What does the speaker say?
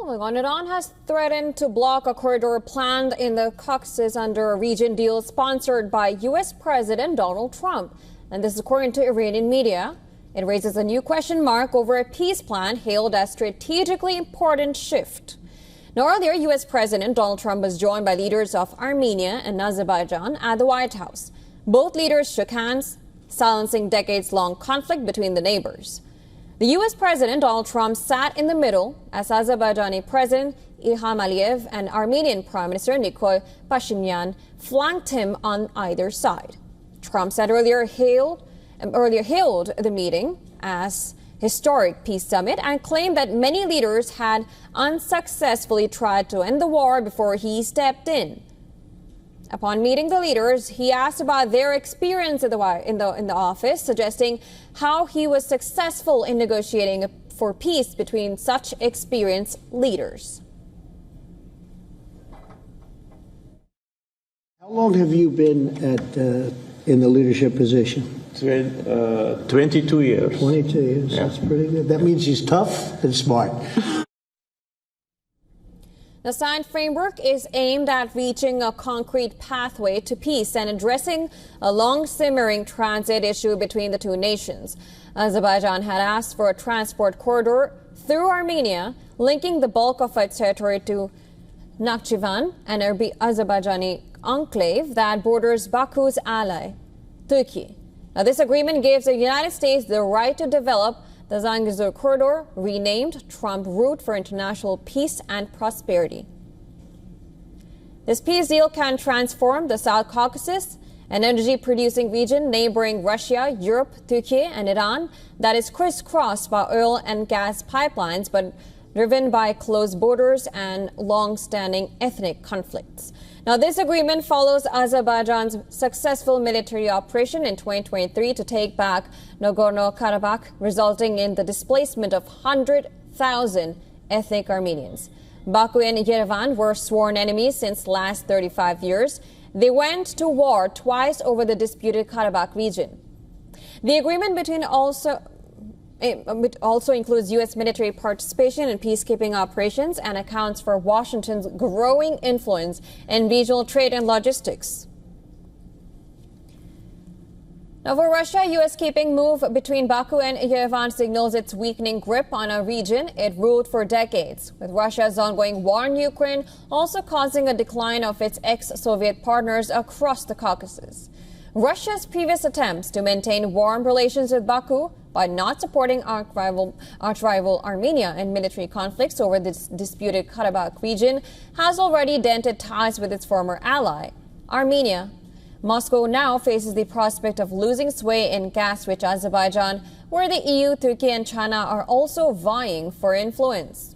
Moving on, Iran has threatened to block a corridor planned in the Caucasus under a region deal sponsored by U.S. President Donald Trump. And this is according to Iranian media. It raises a new question mark over a peace plan hailed as strategically important shift. Now, earlier, U.S. President Donald Trump was joined by leaders of Armenia and Azerbaijan at the White House. Both leaders shook hands, silencing decades-long conflict between the neighbors. The U.S. President Donald Trump sat in the middle as Azerbaijani President Ilham Aliyev and Armenian Prime Minister Nikol Pashinyan flanked him on either side. Trump said earlier hailed the meeting as historic peace summit and claimed that many leaders had unsuccessfully tried to end the war before he stepped in. Upon meeting the leaders, he asked about their experience in the office, suggesting how he was successful in negotiating for peace between such experienced leaders. How long have you been in the leadership position? 22 years. 22 years, yeah. That's pretty good. That means he's tough and smart. The signed framework is aimed at reaching a concrete pathway to peace and addressing a long-simmering transit issue between the two nations. Azerbaijan had asked for a transport corridor through Armenia, linking the bulk of its territory to Nakhchivan, an Azerbaijani enclave that borders Baku's ally, Turkey. Now, this agreement gives the United States the right to develop the Zangezur corridor, renamed Trump Route for International Peace and Prosperity. This peace deal can transform the South Caucasus, an energy-producing region neighboring Russia, Europe, Turkey, and Iran that is crisscrossed by oil and gas pipelines, but driven by close borders and long-standing ethnic conflicts. Now, this agreement follows Azerbaijan's successful military operation in 2023 to take back Nagorno-Karabakh, resulting in the displacement of 100,000 ethnic Armenians. Baku and Yerevan were sworn enemies since the last 35 years. They went to war twice over the disputed Karabakh region. The agreement also includes U.S. military participation in peacekeeping operations and accounts for Washington's growing influence in regional trade and logistics. Now, for Russia, U.S. keeping move between Baku and Yerevan signals its weakening grip on a region it ruled for decades, with Russia's ongoing war in Ukraine also causing a decline of its ex-Soviet partners across the Caucasus. Russia's previous attempts to maintain warm relations with Baku by not supporting arch-rival Armenia in military conflicts over this disputed Karabakh region has already dented ties with its former ally, Armenia. Moscow now faces the prospect of losing sway in gas-rich Azerbaijan, where the EU, Turkey, and China are also vying for influence.